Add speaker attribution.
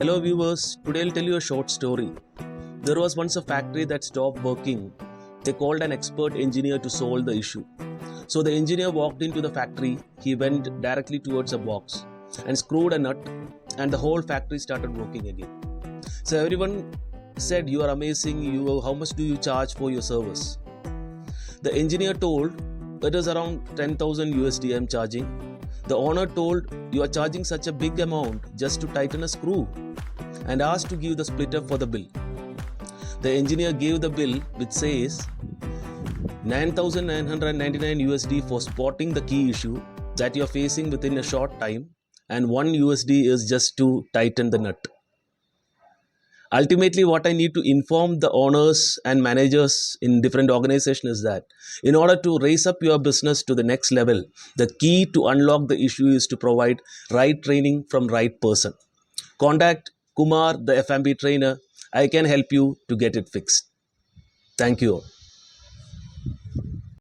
Speaker 1: Hello viewers, today I'll tell you a short story. There was once a factory that stopped working. They called an expert engineer to solve the issue. So the engineer walked into the factory, he went directly towards a box and screwed a nut, and the whole factory started working again. So everyone said, "You are amazing, how much do you charge for your service?" The engineer told, "It is around 10,000 USD I am charging." The owner told, "You are charging such a big amount just to tighten a screw," and asked to give the splitter for the bill. The engineer gave the bill which says 9,999 USD for spotting the key issue that you are facing within a short time, and 1 USD is just to tighten the nut. Ultimately, what I need to inform the owners and managers in different organizations is that in order to raise up your business to the next level, the key to unlock the issue is to provide right training from right person. Contact Kumar, the F&B trainer. I can help you to get it fixed. Thank you all.